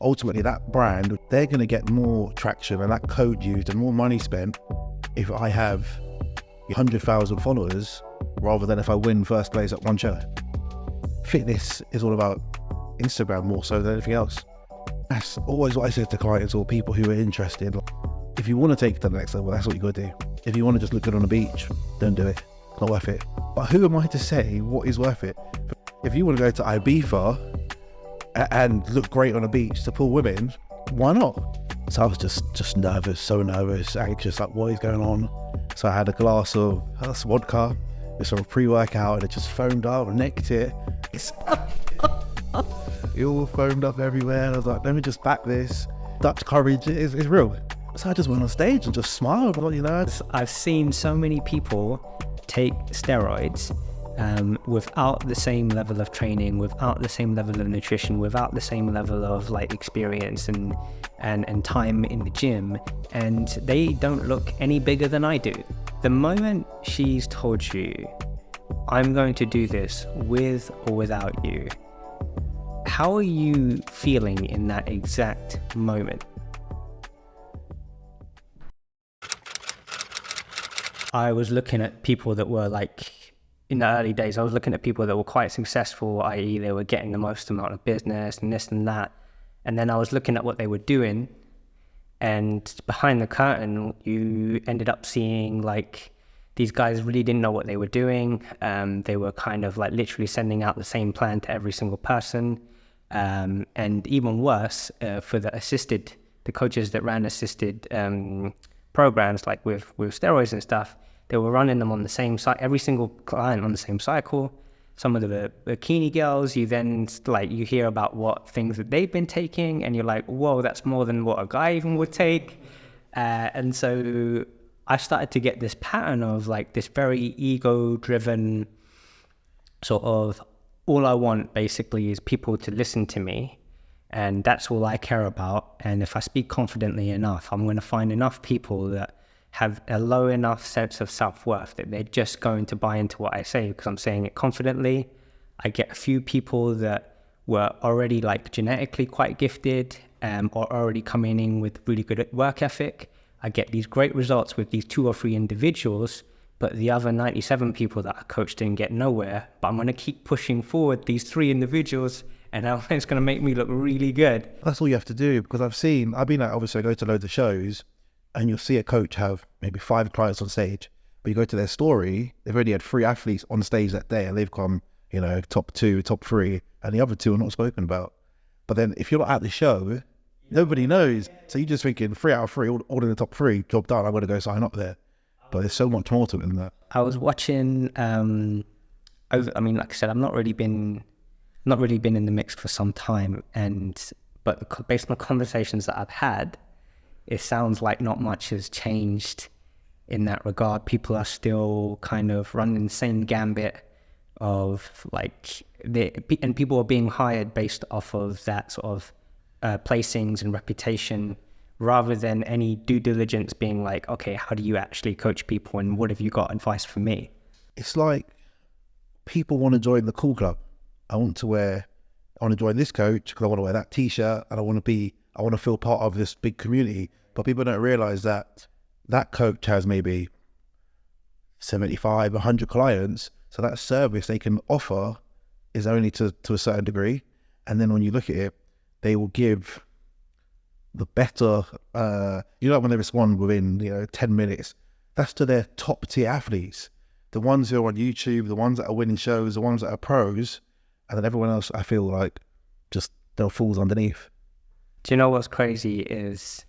ultimately that brand, they're going to get more traction and that code used and more money spent if I have 100,000 followers rather than if I win first place at one show. Fitness is all about Instagram more so than anything else. That's always what I say to clients or people who are interested. If you want to take it to the next level, that's what you got to do. If you want to just look good on the beach, don't do it. It's not worth it. But who am I to say what is worth it? If you want to go to Ibiza and look great on a beach to pull women, why not? So I was just nervous, so nervous, anxious, like what is going on? So I had a glass of vodka with some pre-workout and it just foamed up, nicked it. It all foamed up everywhere. And I was like, let me just back this. Dutch courage is real. So I just went on stage and just smiled, you know. I've seen so many people take steroids without the same level of training, without the same level of nutrition, without the same level of like experience and time in the gym, and they don't look any bigger than I do. The moment she's told you, I'm going to do this with or without you, how are you feeling in that exact moment? I was looking at people that were like, in the early days, I was looking at people that were quite successful, i.e. they were getting the most amount of business and this and that. And then I was looking at what they were doing, and behind the curtain, you ended up seeing like these guys really didn't know what they were doing. They were kind of like literally sending out the same plan to every single person. And even worse, for the coaches that ran assisted programs like with steroids and stuff, they were running them on the same site, every single client on the same cycle. Some of the bikini girls, you then like, you hear about what things that they've been taking and you're like, whoa, that's more than what a guy even would take. And so I started to get this pattern of like this very ego-driven sort of, all I want basically is people to listen to me, and that's all I care about. And if I speak confidently enough, I'm going to find enough people that have a low enough sense of self-worth that they're just going to buy into what I say because I'm saying it confidently. I get a few people that were already like genetically quite gifted or already coming in with really good work ethic. I get these great results with these 2 or 3 individuals, but the other 97 people that I coached didn't get nowhere. But I'm going to keep pushing forward these 3 individuals, and it's going to make me look really good. That's all you have to do, because I've been like, obviously I go to loads of shows and you'll see a coach have maybe 5 clients on stage, but you go to their story, they've already had 3 athletes on stage that day and they've come, you know, top 2, top 3, and the other 2 are not spoken about. But then if you're not at the show, nobody knows. So you're just thinking 3 out of 3, all in the top 3, job done, I'm going to go sign up there. But there's so much more to it than that. I was watching, I mean, like I said, I've not really been in the mix for some time, but based on the conversations that I've had, it sounds like not much has changed in that regard. People are still kind of running the same gambit of like, and people are being hired based off of that sort of placings and reputation, rather than any due diligence being like, okay, how do you actually coach people and what have you got advice for me? It's like people want to join the cool club. I want to join this coach because I want to wear that t-shirt and I want to feel part of this big community. But people don't realize that that coach has maybe 75, 100 clients. So that service they can offer is only to a certain degree. And then when you look at it, they will give the better, when they respond within 10 minutes, that's to their top tier athletes, the ones who are on YouTube, the ones that are winning shows, the ones that are pros, and then everyone else I feel like just they're fools underneath. Do you know what's crazy is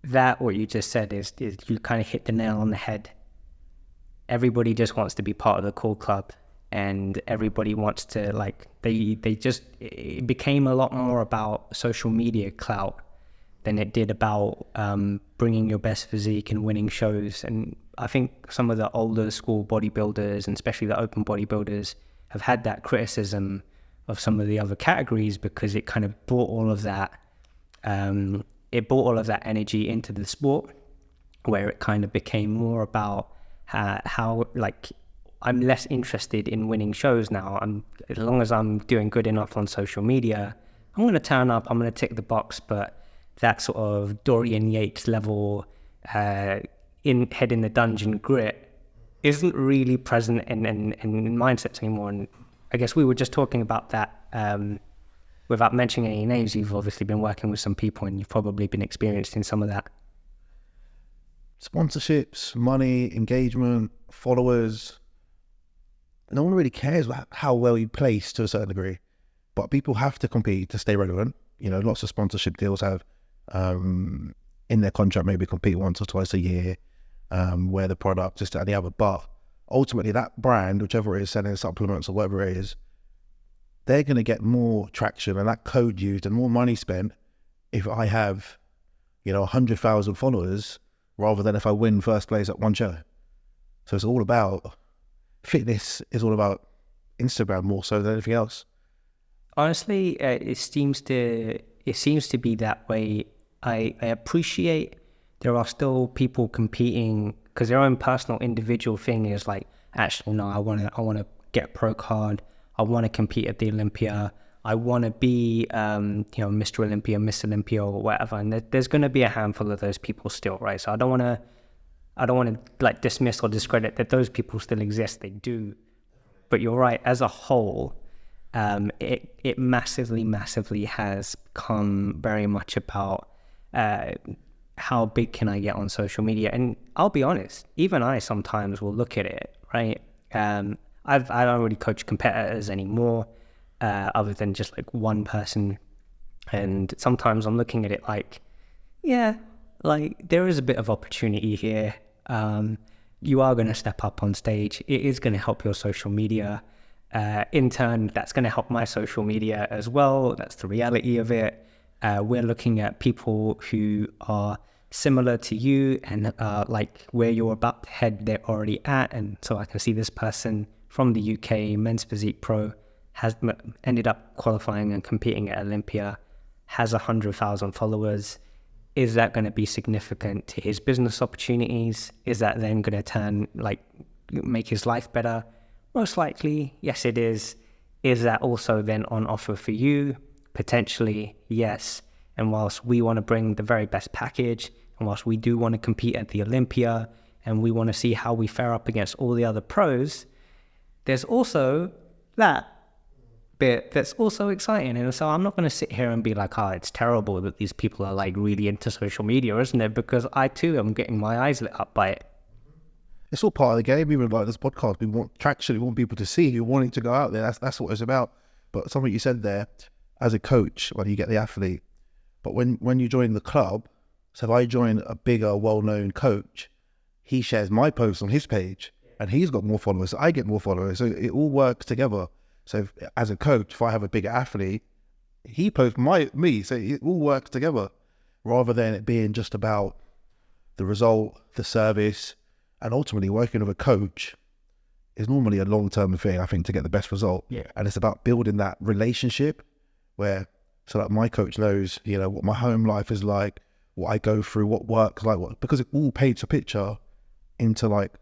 that what you just said is you kind of hit the nail on the head. Everybody just wants to be part of the cool club, and everybody wants to it became a lot more about social media clout than it did about bringing your best physique and winning shows. And I think some of the older school bodybuilders, and especially the open bodybuilders, have had that criticism of some of the other categories because it kind of brought all of that energy into the sport, where it kind of became more about how I'm less interested in winning shows now. As long as I'm doing good enough on social media, I'm going to turn up, I'm going to tick the box, but that sort of Dorian Yates level head in the dungeon grit isn't really present in mindsets anymore. And I guess we were just talking about that without mentioning any names. You've obviously been working with some people and you've probably been experiencing some of that. Sponsorships, money, engagement, followers. No one really cares how well you place to a certain degree, but people have to compete to stay relevant. Lots of sponsorship deals have in their contract maybe compete once or twice a year, wear the product, just and the other. But ultimately, that brand, whichever it is, selling supplements or whatever it is, they're going to get more traction and that code used and more money spent if I have, 100,000 followers rather than if I win first place at one show. So it's all about fitness. Is all about Instagram more so than anything else. Honestly, it seems to be that way. I appreciate there are still people competing because their own personal individual thing is like, actually, no, I want to get a pro card. I want to compete at the Olympia. I want to be, Mr. Olympia, Miss Olympia, or whatever. And there's going to be a handful of those people still, right? So I don't want to like dismiss or discredit that those people still exist. They do. But you're right. As a whole, it massively has come very much about how big can I get on social media. And I'll be honest, even I sometimes will look at it, right? I don't really coach competitors anymore, other than just like one person. And sometimes I'm looking at it like, yeah, like there is a bit of opportunity here. You are going to step up on stage. It is going to help your social media. In turn, that's going to help my social media as well. That's the reality of it. We're looking at people who are similar to you and like where you're about to head, they're already at. And so I can see this person from the UK, men's physique pro, has ended up qualifying and competing at Olympia, has 100,000 followers. Is that going to be significant to his business opportunities? Is that then going to make his life better? Most likely, yes, it is. Is that also then on offer for you? Potentially, yes. And whilst we want to bring the very best package, and whilst we do want to compete at the Olympia, and we want to see how we fare up against all the other pros, there's also that bit that's also exciting. And so I'm not going to sit here and be like, oh, it's terrible that these people are like really into social media, isn't it? Because I too am getting my eyes lit up by it. It's all part of the game. Even like this podcast, we want traction, we want people to see you wanting to go out there. That's what it's about. But something you said there, as a coach, when you get the athlete, but when you join the club, so if I join a bigger, well-known coach, he shares my posts on his page and he's got more followers, so I get more followers. So it all works together. So as a coach, if I have a bigger athlete, he posts me. So it all works together rather than it being just about the result, the service, and ultimately working with a coach is normally a long-term thing, I think, to get the best result. Yeah. And it's about building that relationship where, so like my coach knows, what my home life is like, what I go through, what works like, because it all paints a picture into like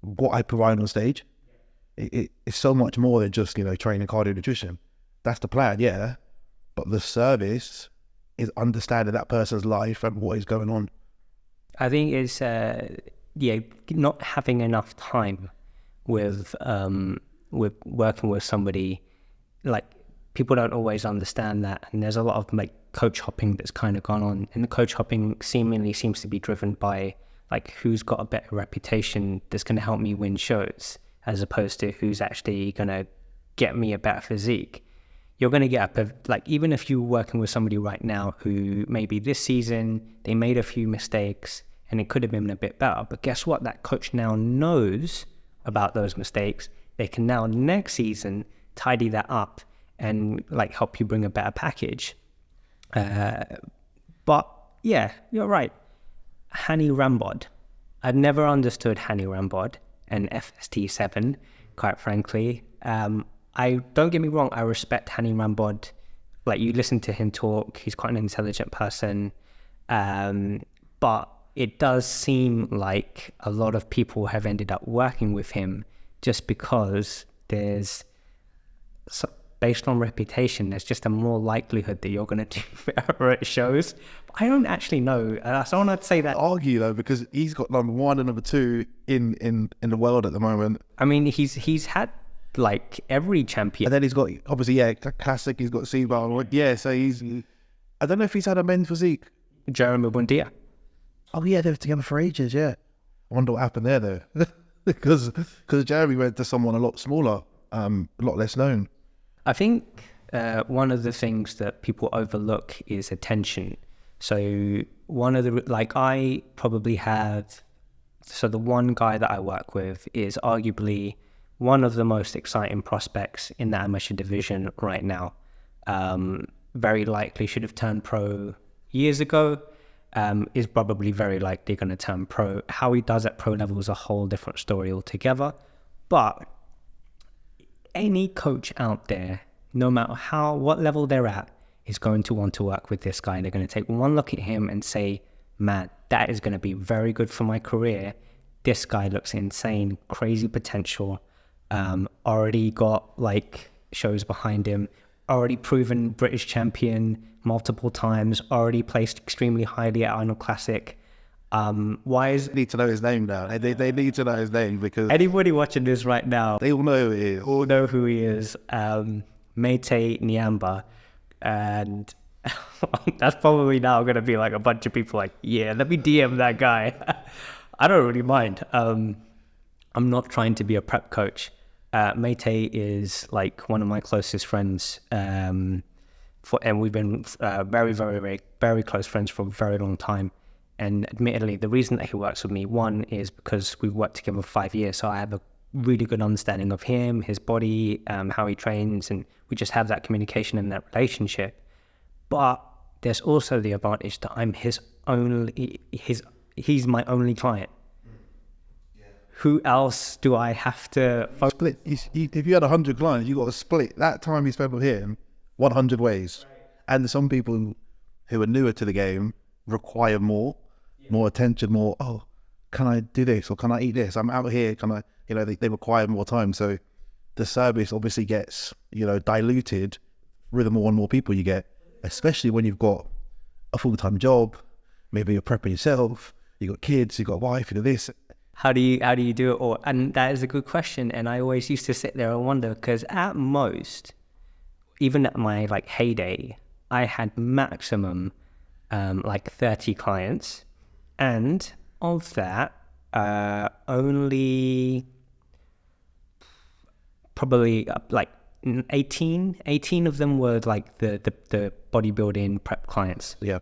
what I provide on stage. It's so much more than just, training, cardio, nutrition. That's the plan, yeah. But the service is understanding that person's life and what is going on. I think it's, not having enough time with working with somebody. Like, people don't always understand that. And there's a lot of like coach hopping that's kind of gone on. And the coach hopping seemingly seems to be driven by like who's got a better reputation that's going to help me win shows, as opposed to who's actually going to get me a better physique. You're going to get like, even if you're working with somebody right now who maybe this season, they made a few mistakes and it could have been a bit better. But guess what? That coach now knows about those mistakes. They can now next season tidy that up and like help you bring a better package. But yeah, you're right. Hani Rambod. I've never understood Hani Rambod and FST7, quite frankly. I don't get me wrong, I respect Hani Rambod. Like, you listen to him talk, he's quite an intelligent person. But it does seem like a lot of people have ended up working with him just because there's based on reputation, there's just a more likelihood that you're going to do better at shows. But I don't actually know. So I want to say that. Argue though, because he's got #1 and #2 in the world at the moment. I mean, he's had like every champion. And then he's got, obviously, classic. He's got C-bar. Yeah, so I don't know if he's had a men's physique. Jeremy Buendia. Oh yeah, they were together for ages. Yeah, I wonder what happened there though, because Jeremy went to someone a lot smaller, a lot less known. I think one of the things that people overlook is attention. So one of the, like I probably have, so the one guy that I work with is arguably one of the most exciting prospects in the amateur division right now. Very likely should have turned pro years ago, is probably very likely going to turn pro. How he does at pro level is a whole different story altogether. But any coach out there, no matter what level they're at, is going to want to work with this guy. They're going to take one look at him and say, man, that is going to be very good for my career. This guy looks insane, crazy potential, already got like shows behind him, already proven British champion multiple times, already placed extremely highly at Arnold Classic. Why is They need to know his name now. They need to know his name, because anybody watching this right now, they all know who he is. all know who he is. Mete Nyamba, and that's probably now going to be like a bunch of people like, yeah, let me DM that guy. I don't really mind. I'm not trying to be a prep coach. Mete is like one of my closest friends, and we've been very, very, very, very close friends for a very long time. And admittedly, the reason that he works with me, one, is because we've worked together for 5 years, so I have a really good understanding of him, his body, how he trains, and we just have that communication and that relationship. But there's also the advantage that I'm he's my only client. Who else do I have to Split. If you had 100 clients, you got to split that time you spent with him 100 ways. And some people who are newer to the game require more attention, more, oh, can I do this, or can I eat this? I'm out here, can I, they require more time. So the service obviously gets, diluted with the more and more people you get, especially when you've got a full-time job, maybe you're prepping yourself, you got kids, you got a wife, this. How do you do it all? And that is a good question. And I always used to sit there and wonder, because at most, even at my like heyday, I had maximum like 30 clients, and of that, only probably like 18 of them were like the bodybuilding prep clients. Yeah.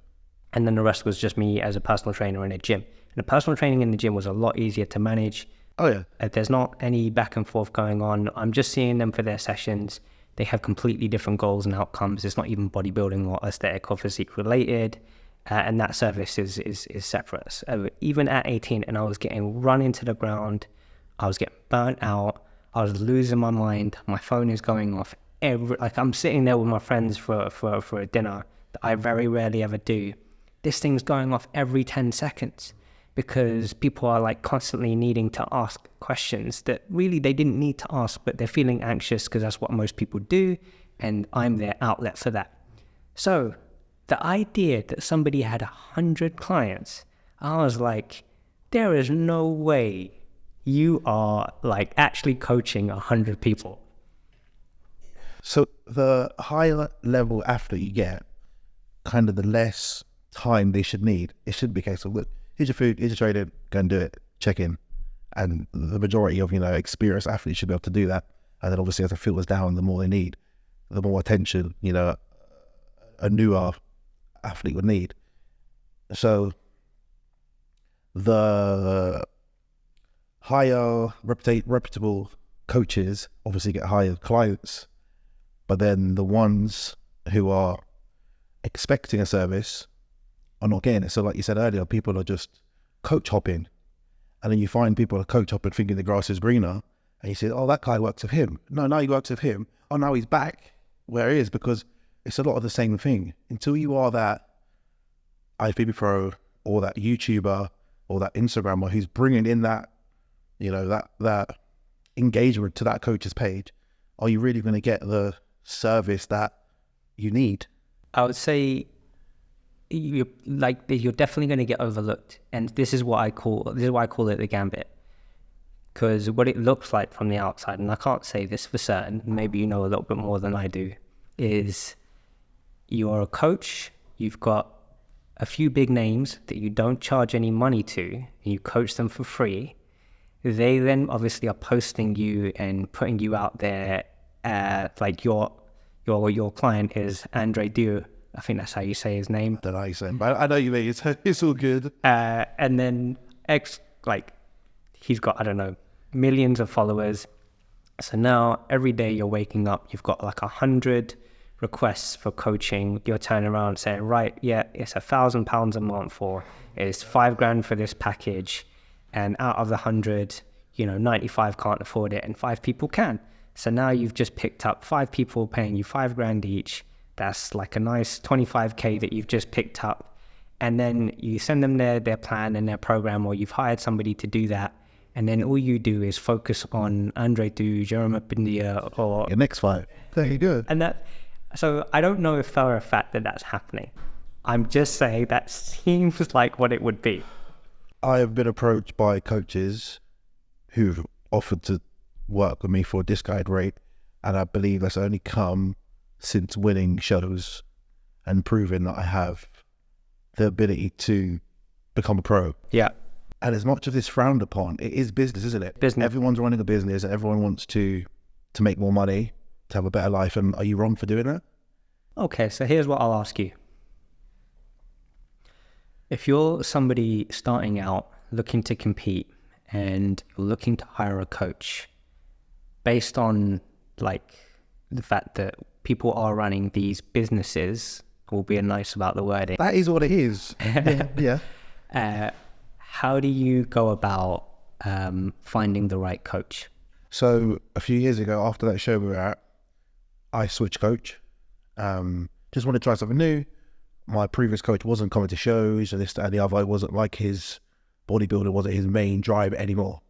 And then the rest was just me as a personal trainer in a gym. And the personal training in the gym was a lot easier to manage. Oh yeah. There's not any back and forth going on. I'm just seeing them for their sessions. They have completely different goals and outcomes. It's not even bodybuilding or aesthetic or physique related. And that service is separate. So even at 18, and I was getting run into the ground, I was getting burnt out, I was losing my mind, my phone is going off. Like I'm sitting there with my friends for a dinner that I very rarely ever do. This thing's going off every 10 seconds because people are like constantly needing to ask questions that really they didn't need to ask, but they're feeling anxious because that's what most people do, and I'm their outlet for that. So the idea that somebody had 100 clients, I was like, there is no way you are like actually coaching 100 people. So the higher level athlete you get, kind of the less time they should need. It shouldn't be a case of, look, here's your food, here's your training, go and do it, check in. And the majority of, experienced athletes should be able to do that. And then obviously as it filters down, the more they need, the more attention, a newer athlete would need. So the higher reputable coaches obviously get higher clients, but then the ones who are expecting a service are not getting it. So like you said earlier, people are just coach hopping, and then you find people are coach hopping thinking the grass is greener, and you say, oh, that guy works with him. No, now he works with him. Oh, now he's back where he is, because it's a lot of the same thing. Until you are that IFBB pro or that YouTuber or that Instagrammer who's bringing in that, that engagement to that coach's page, are you really going to get the service that you need. I would say you're definitely going to get overlooked, and this is why I call it the gambit, because what it looks like from the outside, and I can't say this for certain, maybe you know a little bit more than I do, is you're a coach, you've got a few big names that you don't charge any money to, and you coach them for free. They then obviously are posting you and putting you out there, like your client is Andre Dieu. I think that's how you say his name. I don't know how you say it, but I know you mean. It's all good. And then he's got, I don't know, millions of followers. So now every day you're waking up, you've got like 100 requests for coaching. You're turning around saying, right, yeah, it's £1,000 a month, or it's $5,000 for this package. And out of the 100, 95 can't afford it and 5 people can. So now you've just picked up 5 people paying you $5,000 each. That's like a nice 25K that you've just picked up. And then you send them their plan and their program, or you've hired somebody to do that. And then all you do is focus on Andre Du, Jerome Bindia, or Your next fight. Very good. And so I don't know if for a fact that that's happening. I'm just saying that seems like what it would be. I have been approached by coaches who've offered to work with me for a discounted rate, and I believe that's only come since winning shows and proving that I have the ability to become a pro. Yeah. And as much as it's frowned upon, it is business, isn't it? Business. Everyone's running a business and everyone wants to make more money, to have a better life. And are you wrong for doing that? Okay, so here's what I'll ask you. If you're somebody starting out looking to compete and you're looking to hire a coach, based on like the fact that people are running these businesses, we'll be nice about the wording. That is what it is. Yeah. How do you go about finding the right coach? So a few years ago, after that show we were at, I switched coach. Just wanted to try something new. My previous coach wasn't coming to shows and this, that, and the other. It wasn't like his bodybuilding wasn't his main drive anymore.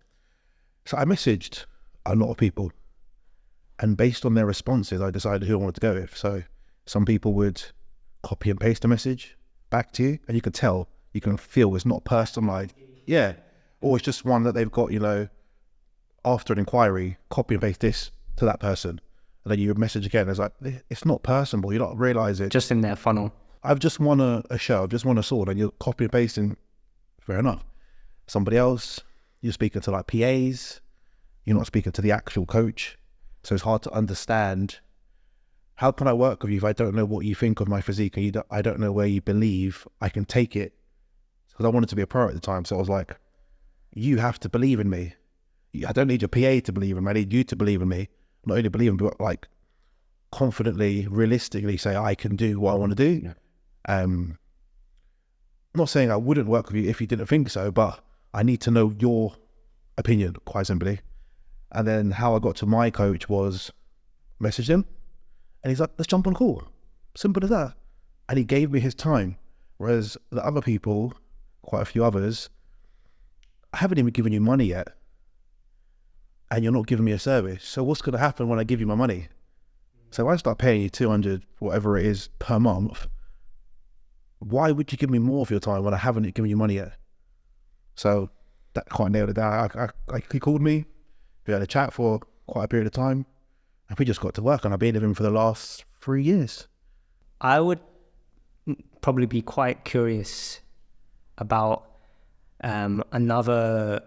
So I messaged a lot of people, and based on their responses, I decided who I wanted to go with. So some people would copy and paste a message back to you, and you could tell, you can feel it's not personalized. Yeah. Or it's just one that they've got, after an inquiry, copy and paste this to that person. And then you message again. It's like, it's not personable. You don't realize it. Just in their funnel. I've just won a show. I've just won a sword, and you're copy and pasting. Fair enough. Somebody else, you're speaking to like PAs. You're not speaking to the actual coach. So it's hard to understand. How can I work with you if I don't know what you think of my physique, and I don't know where you believe I can take it? Because I wanted to be a pro at the time. So I was like, you have to believe in me. I don't need your PA to believe in me. I need you to believe in me. Not only believe in me, but like confidently, realistically say I can do what I want to do. Yeah. I'm not saying I wouldn't work with you if you didn't think so, but I need to know your opinion, quite simply. And then how I got to my coach was message him, and he's like, let's jump on a call. Simple as that. And he gave me his time. Whereas the other people, quite a few others, I haven't even given you money yet, and you're not giving me a service. So what's going to happen when I give you my money? So if I start paying you 200, whatever it is, per month, why would you give me more of your time when I haven't given you money yet? So that quite nailed it down. He called me, we had a chat for quite a period of time, and we just got to work, and I've been with him for the last 3 years. I would probably be quite curious about another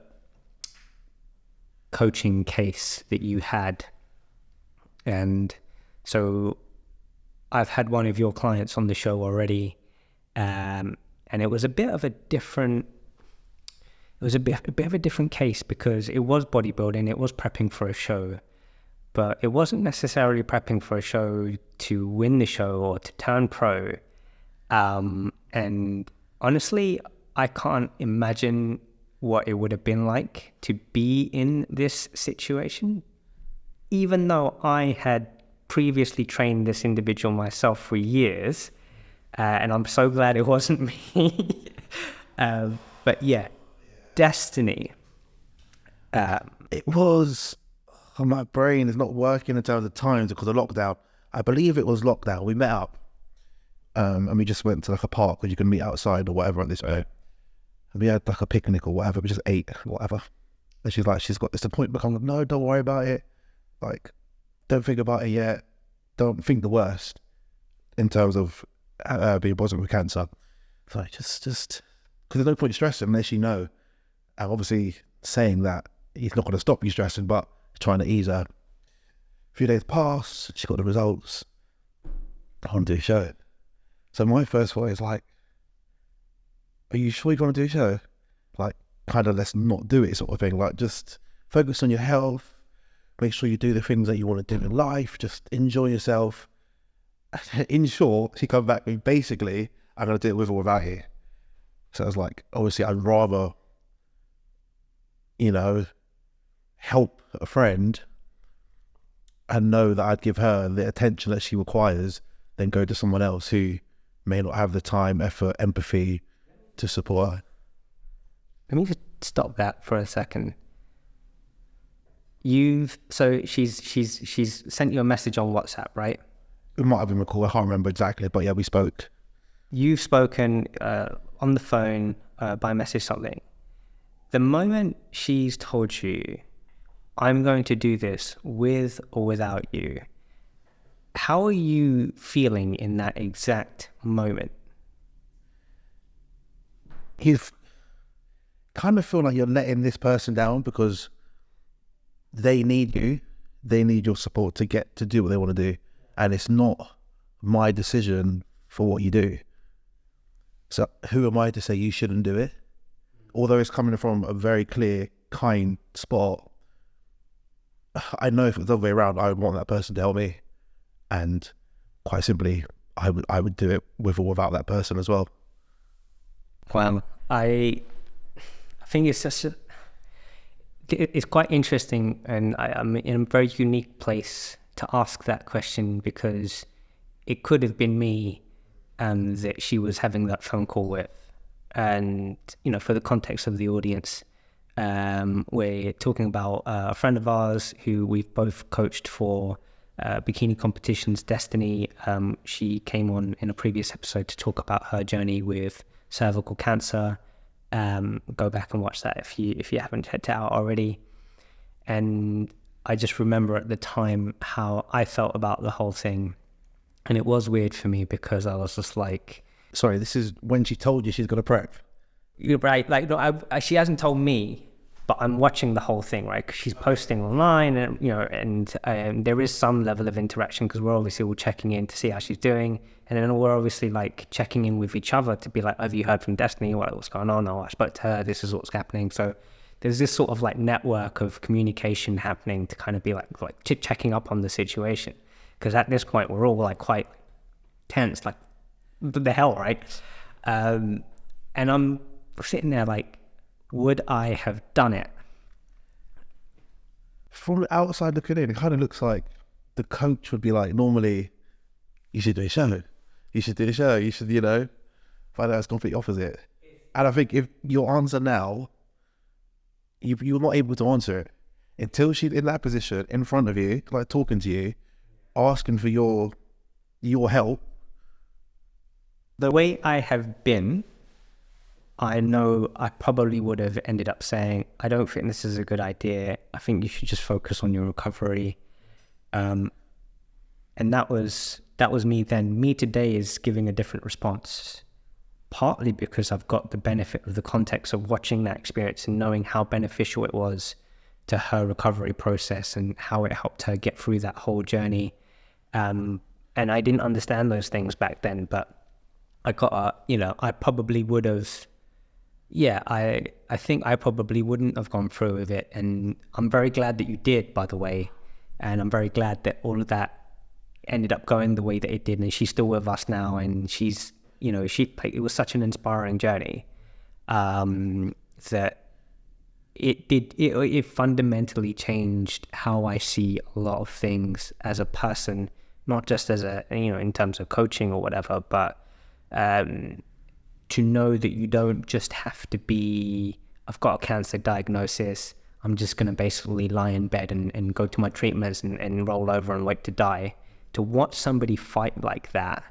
coaching case that you had. And so I've had one of your clients on the show already, and it was a bit of a different case, because it was bodybuilding, it was prepping for a show, but it wasn't necessarily prepping for a show to win the show or to turn pro. And honestly, I can't imagine what it would have been like to be in this situation, even though I had previously trained this individual myself for years, and I'm so glad it wasn't me. But yeah, destiny. It was, my brain is not working in terms of times because of lockdown. I believe it was lockdown. We met up, and we just went to like a park where you can meet outside or whatever at this point. And we had like a picnic or whatever. We just ate whatever. And she's like, she's got this appointment. I'm like, no, don't worry about it. Like, don't think about it yet. Don't think the worst in terms of being positive with cancer. It's like, just, because there's no point stressing unless you know. And obviously saying that he's not going to stop you stressing, but trying to ease her. A few days pass, she got the results. I want to do a show. So my first thought is like, are you sure you want to do a show? Like, kind of let's not do it sort of thing. Like, just focus on your health. Make sure you do the things that you want to do in life. Just enjoy yourself. In short, she come back with basically, I'm going to do it with or without you. So I was like, obviously I'd rather, you know, help a friend and know that I'd give her the attention that she requires than go to someone else who may not have the time, effort, empathy to support her. Let me just stop that for a second. So she's sent you a message on WhatsApp, right? It might have been recorded, I can't remember exactly, but yeah, we spoke. You've spoken on the phone, by message, something. The moment she's told you, I'm going to do this with or without you, how are you feeling in that exact moment? You kind of feel like you're letting this person down because they need you. They need your support to get to do what they want to do. And it's not my decision for what you do. So who am I to say you shouldn't do it? Although it's coming from a very clear, kind spot, I know if it was the other way around, I would want that person to help me. And quite simply, I would do it with or without that person as well. Well, I think it's just it's quite interesting, and I'm in a very unique place to ask that question because it could have been me that she was having that phone call with. And, you know, for the context of the audience, we're talking about a friend of ours who we've both coached for bikini competitions, Destiny. She came on in a previous episode to talk about her journey with cervical cancer. Go back and watch that if you haven't checked it out already. And I just remember at the time how I felt about the whole thing. And it was weird for me because I was just like... Sorry, this is when she told you she's got a prep. You're right. Like, no, she hasn't told me, but I'm watching the whole thing, right? 'Cause she's posting online, and you know, and there is some level of interaction because we're obviously all checking in to see how she's doing, and then we're obviously like checking in with each other to be like, have you heard from Destiny? What's going on? Oh, I spoke to her. This is what's happening. So there's this sort of like network of communication happening to kind of be like checking up on the situation. Because at this point we're all like quite tense, like the hell, right? And I'm sitting there like, would I have done it? From the outside looking in, it kind of looks like the coach would be like, normally, you should do a show. You should do a show. You should, you know, find out it's completely opposite. And I think if your answer now, you're not able to answer it until she's in that position in front of you, like talking to you, asking for your help. The way I have been, I know I probably would have ended up saying, I don't think this is a good idea. I think you should just focus on your recovery. And that was me then. Me today is giving a different response, partly because I've got the benefit of the context of watching that experience and knowing how beneficial it was to her recovery process and how it helped her get through that whole journey. And I didn't understand those things back then, but I I probably would have, I think I probably wouldn't have gone through with it. And I'm very glad that you did, by the way. And I'm very glad that all of that ended up going the way that it did. And she's still with us now. And she's, it was such an inspiring journey that it fundamentally changed how I see a lot of things as a person, not just as in terms of coaching or whatever, but to know that you don't just have to be, I've got a cancer diagnosis, I'm just going to basically lie in bed and go to my treatments and roll over and wait to die. to watch somebody fight like that,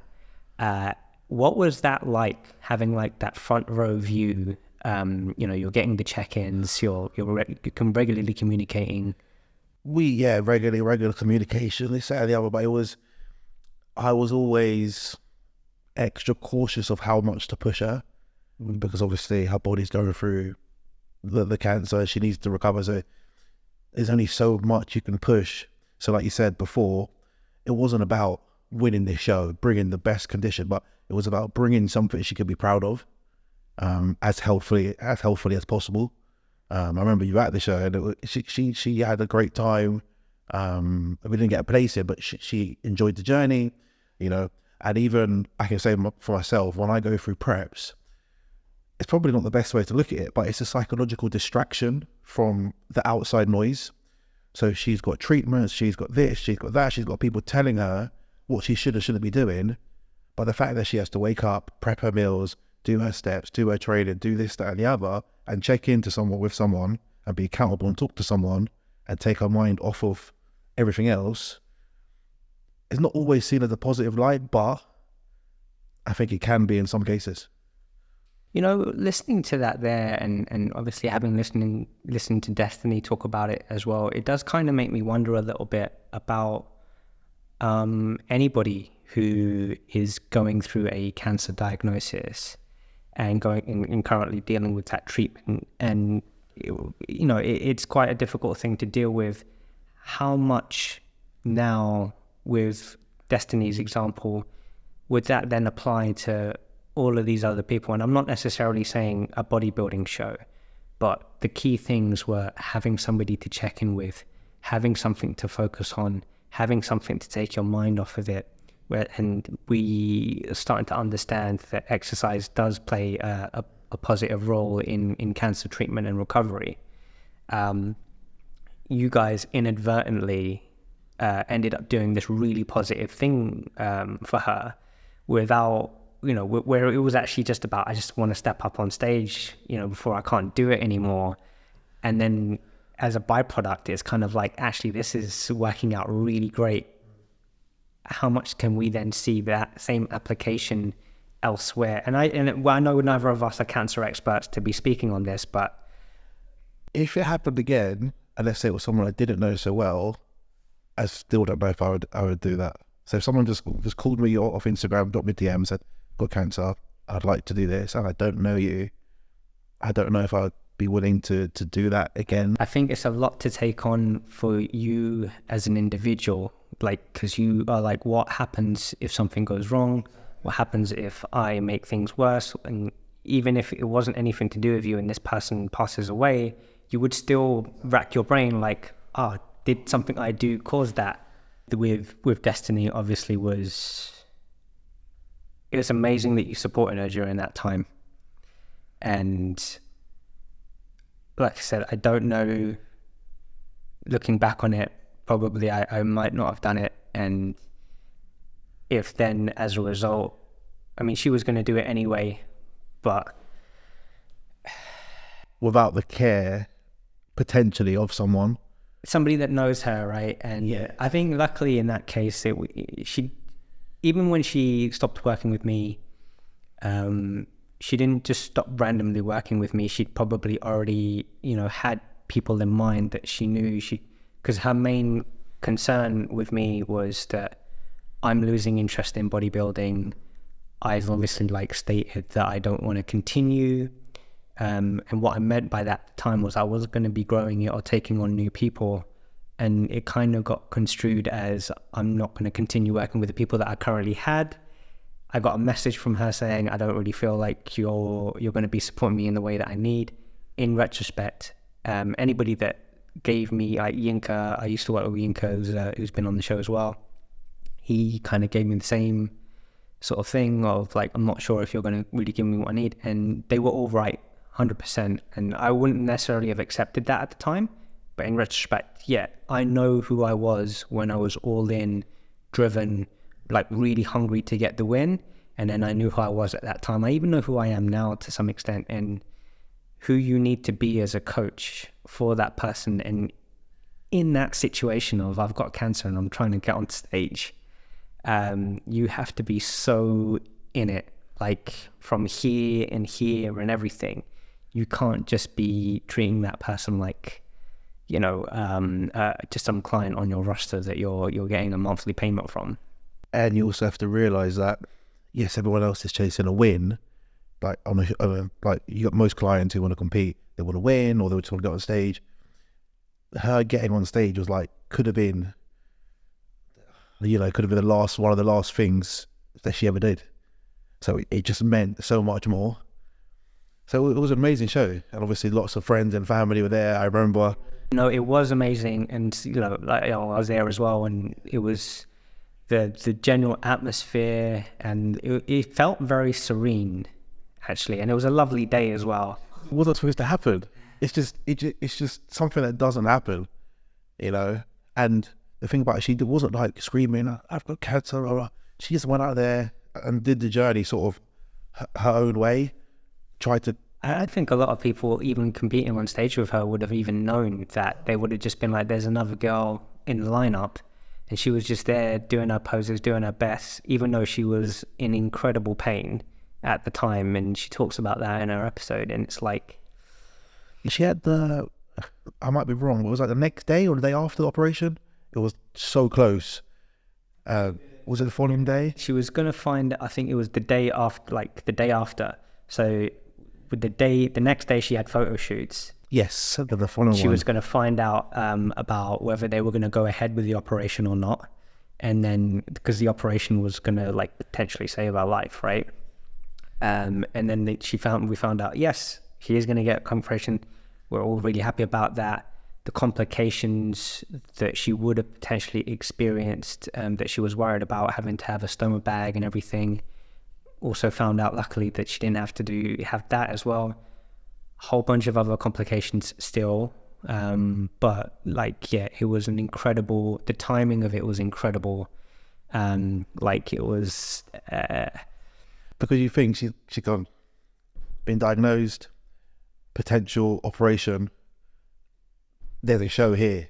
what was that like, having like that front row view? You're getting the check-ins, you're regularly communicating. Regular communication, this, that, and the other, but I was always extra cautious of how much to push her, because obviously her body's going through the cancer, she needs to recover, so there's only so much you can push. So like you said before, it wasn't about winning this show, bringing the best condition, but it was about bringing something she could be proud of, as healthily as possible. I remember you at the show, and she had a great time. We didn't get a place here, but she enjoyed the journey, and even I can say for myself, when I go through preps, it's probably not the best way to look at it, but it's a psychological distraction from the outside noise. So she's got treatments, she's got this, she's got that, she's got people telling her what she should or shouldn't be doing. But the fact that she has to wake up, prep her meals, do her steps, do her training, do this, that, and the other, and check into someone and be accountable and talk to someone and take her mind off of everything else, is not always seen as a positive light, but I think it can be in some cases. Listening to that there, and obviously having listened to Destiny talk about it as well, it does kind of make me wonder a little bit about anybody who is going through a cancer diagnosis and currently dealing with that treatment, and it's quite a difficult thing to deal with. How much now, with Destiny's example, would that then apply to all of these other people? And I'm not necessarily saying a bodybuilding show, but the key things were having somebody to check in with, having something to focus on, having something to take your mind off of it. And we are starting to understand that exercise does play a positive role in cancer treatment and recovery. You guys inadvertently ended up doing this really positive thing for her without, where it was actually just about, I just want to step up on stage, before I can't do it anymore. And then as a byproduct, it's kind of like, actually, this is working out really great. How much can we then see that same application elsewhere? And I know neither of us are cancer experts to be speaking on this, but if it happened again, and let's say it was someone I didn't know so well, I still don't know if I would do that. So if someone just called me off Instagram, dropped me a DM, said, got cancer, I'd like to do this, and I don't know you, I don't know if I would be willing to do that again. I think it's a lot to take on for you as an individual, because you are like, what happens if something goes wrong? What happens if I make things worse? And even if it wasn't anything to do with you and this person passes away, you would still rack your brain like, did something I do cause that? With Destiny, obviously, it was amazing that you supported her during that time. And like I said, I don't know, looking back on it, probably I might not have done it. And if then as a result, she was going to do it anyway, but without the care potentially of somebody that knows her, right? And yeah, I think luckily in that case, she, even when she stopped working with me, she didn't just stop randomly working with me. She'd probably already, had people in mind that she knew because her main concern with me was that I'm losing interest in bodybuilding. I've obviously stated that I don't want to continue. And what I meant by that at the time was I wasn't going to be growing it or taking on new people. And it kind of got construed as I'm not going to continue working with the people that I currently had. I got a message from her saying, I don't really feel like you're going to be supporting me in the way that I need. In retrospect, anybody that gave me, Yinka, I used to work with Yinka, who's been on the show as well. He kind of gave me the same sort of thing of I'm not sure if you're going to really give me what I need. And they were all right, 100%. And I wouldn't necessarily have accepted that at the time. But in retrospect, yeah, I know who I was when I was all in, driven, really hungry to get the win. And then I knew who I was at that time. I even know who I am now to some extent, and who you need to be as a coach for that person. And in that situation of I've got cancer and I'm trying to get on stage, you have to be so in it, like from here and here and everything. You can't just be treating that person like, you know, just some client on your roster that you're getting a monthly payment from. And you also have to realize that, yes, everyone else is chasing a win. Like like you got most clients who want to compete, they want to win, or they just want to go on stage. Her getting on stage was like, could have been, you know, could have been one of the last things that she ever did. So it just meant so much more. So it was an amazing show, and obviously lots of friends and family were there. I remember. No, it was amazing, and you know, like, you know, I was there as well, and it was the general atmosphere, and it felt very serene, actually, and it was a lovely day as well. It wasn't supposed to happen. It's just something that doesn't happen, you know. And the thing about it, she wasn't like screaming, "I've got cancer," or she just went out there and did the journey sort of her own way. Tried to. I think a lot of people, even competing on stage with her, would have even known that. They would have just been like, there's another girl in the lineup, and she was just there doing her poses, doing her best, even though she was in incredible pain at the time. And she talks about that in her episode, and it's like, she had I might be wrong, but it was like the next day or the day after the operation. It was so close. Was it the following day? She was going to find, I think it was the day after, like the day after. So with the next day she had photo shoots. Yes, the following She was going to find out about whether they were going to go ahead with the operation or not. And then, because the operation was going to like potentially save her life, right? And then we found out, yes, he is going to get a confirmation. We're all really happy about that. The complications that she would have potentially experienced, that she was worried about, having to have a stoma bag and everything. Also found out, luckily, that she didn't have to have that as well. A whole bunch of other complications still. But like, yeah, it was the timing of it was incredible. Like it was... because you think she been diagnosed, potential operation, there's a show here.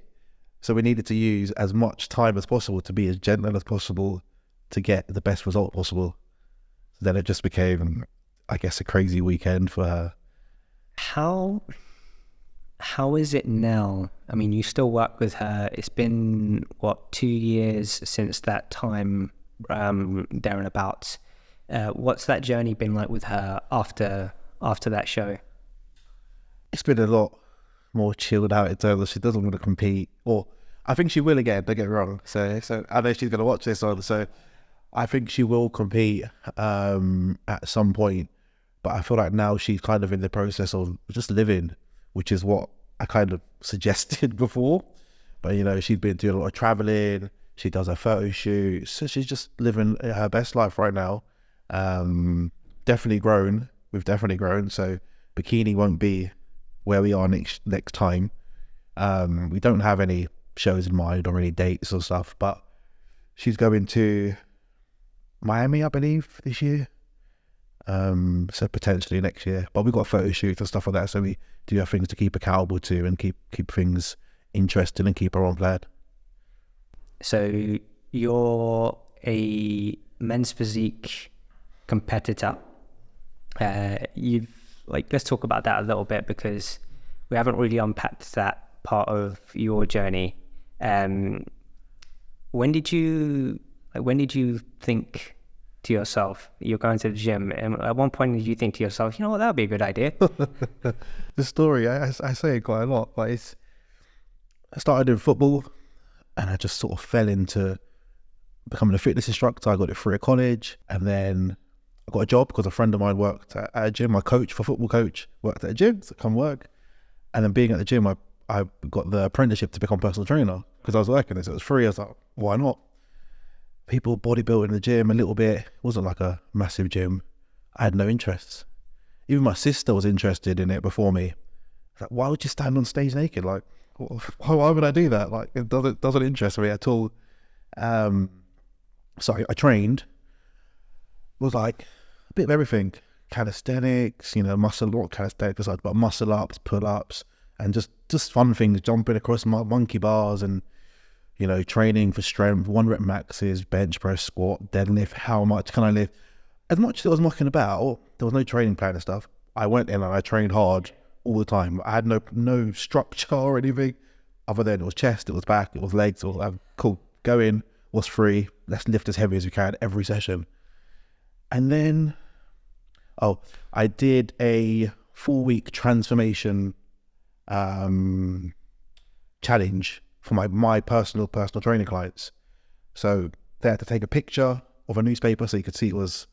So we needed to use as much time as possible to be as gentle as possible to get the best result possible. So then it just became, I guess, a crazy weekend for her. How is it now? I mean, you still work with her. It's been, 2 years since that time, there and abouts. What's that journey been like with her after that show? It's been a lot more chilled out in terms of she doesn't want to compete, or I think she will again, don't get me wrong. So I know she's going to watch this on, so I think she will compete at some point, but I feel like now she's kind of in the process of just living, which is what I kind of suggested before. But you know, she's been doing a lot of traveling, she does her photo shoots, so she's just living her best life right now. We've definitely grown, so bikini won't be where we are next time. We don't have any shows in mind or any dates or stuff, but she's going to Miami, I believe, this year. So potentially next year, but we've got photo shoots and stuff like that, so we do have things to keep accountable to and keep things interesting and keep her on plan. So you're a men's physique competitor. Let's talk about that a little bit, because we haven't really unpacked that part of your journey. When did you think to yourself, you're going to the gym, and at one point did you think to yourself, you know what, that would be a good idea? The story, I say it quite a lot, but I started in football, and I just sort of fell into becoming a fitness instructor. I got it free at college, and then I got a job because a friend of mine worked at a gym. My football coach worked at a gym, so come work. And then being at the gym, I got the apprenticeship to become personal trainer because I was working it, so it was free. I was like, why not? People bodybuilding in the gym a little bit. It wasn't like a massive gym. I had no interest. Even my sister was interested in it before me. Like, why would you stand on stage naked? Like, why would I do that? Like, it doesn't interest me at all. So I trained. It was like a bit of everything. Calisthenics, not calisthenics, but muscle ups, pull ups, and just fun things, jumping across monkey bars and you know, training for strength, 1 rep maxes, bench press, squat, deadlift. How much can I lift? As much as I was mucking about, there was no training plan and stuff. I went in and I trained hard all the time. I had no structure or anything other than it was chest, it was back, it was legs. It was cool. Go in, was free. Let's lift as heavy as we can every session. And then, I did a 4-week transformation challenge for my personal training clients. So they had to take a picture of a newspaper so you could see it was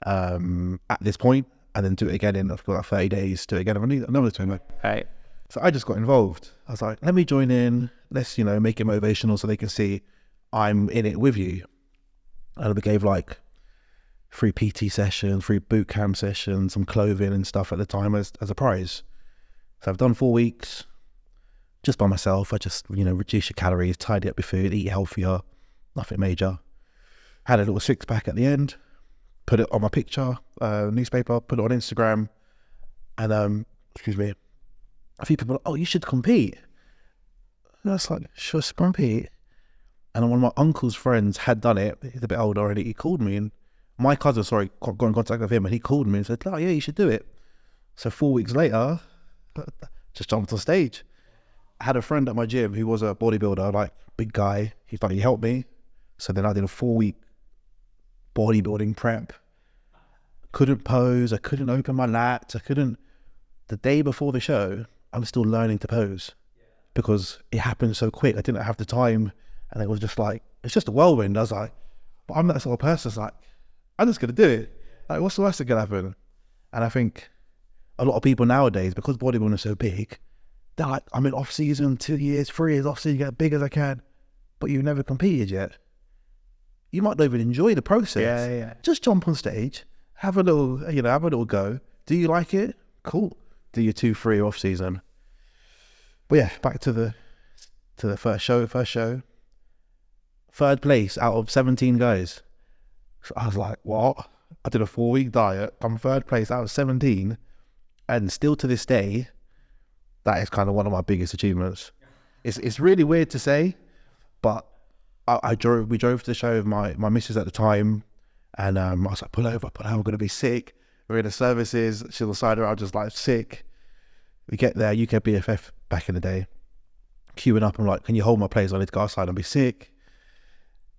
at this point, and then do it again in like 30 days, do it again another time. Right. So I just got involved. I was like, let me join in. Let's, you know, make it motivational so they can see I'm in it with you. And we gave like 3 PT sessions, 3 boot camp sessions, some clothing and stuff at the time as a prize. So I've done 4 weeks just by myself. I just, you know, reduce your calories, tidy up your food, eat healthier, nothing major. Had a little 6-pack at the end, put it on my picture, newspaper, put it on Instagram. And, a few people, oh, you should compete. And I was like, sure, compete. And one of my uncle's friends had done it. He's a bit older already. He called me, and my cousin, got in contact with him, and he called me and said, oh yeah, you should do it. So 4 weeks later, just jumped on stage. I had a friend at my gym who was a bodybuilder, like big guy. He helped me. So then I did a 4-week bodybuilding prep. Couldn't pose. I couldn't open my lats. The day before the show, I'm still learning to pose because it happened so quick. I didn't have the time, and it was just like, it's just a whirlwind. I was like, but I'm that sort of person. It's like, I'm just going to do it. Like, what's the worst that could happen? And I think a lot of people nowadays, because bodybuilding is so big, they're like, I'm in off season, 2 years, 3 years off season, get as big as I can, but you've never competed yet. You might not even enjoy the process. Yeah. Just jump on stage, have a little go. Do you like it? Cool. Do your 2-3 off season. But yeah, back to the first show. 3rd place out of 17 guys. So I was like, what? I did a 4-week diet. I'm 3rd place out of 17. And still to this day, that is kind of one of my biggest achievements. It's really weird to say, but we drove to the show with my missus at the time, and I was like, pull over, I'm going to be sick. We're in the services, she's on the side of the road, just like sick. We get there, UK BFF back in the day, queuing up. I'm like, can you hold my place? I need to go outside and be sick.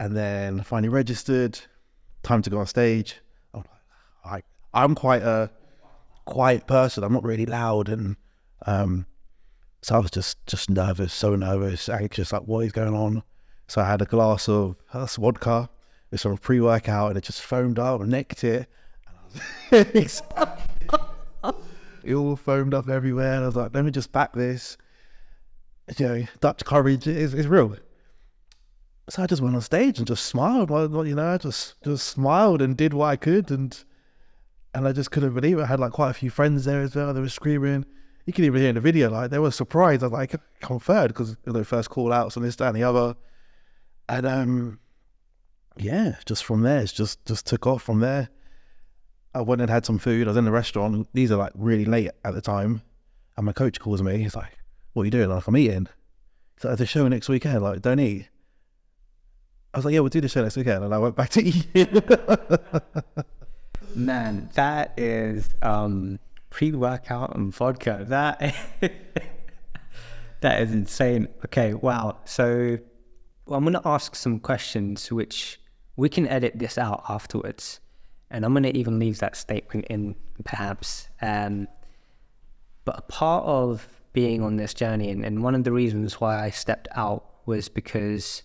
And then finally registered, time to go on stage. I'm quite a quiet person. I'm not really loud, and so I was just nervous, so nervous, anxious, like what is going on? So I had a glass of vodka with some pre-workout, and it just foamed up and necked it. And it all foamed up everywhere. And I was like, let me just back this. You know, Dutch courage is real. So I just went on stage and just smiled. You know, I just smiled and did what I could, and I just couldn't believe it. I had like quite a few friends there as well. They were screaming. You can even hear in the video, like they were surprised. I was like, I'm 3rd because first call outs and this, that, and the other. And yeah, just from there, it's just took off from there. I went and had some food. I was in the restaurant. These are like really late at the time, and my coach calls me. He's like, "What are you doing?" I'm like, "I'm eating." So there's a show next weekend. Like, don't eat. I was like, "Yeah, we'll do the show next weekend," and I went back to eating. Man, that is pre-workout and vodka. That is insane. Okay, wow. So I'm going to ask some questions which we can edit this out afterwards, and I'm going to even leave that statement in perhaps. But a part of being on this journey, and one of the reasons why I stepped out was because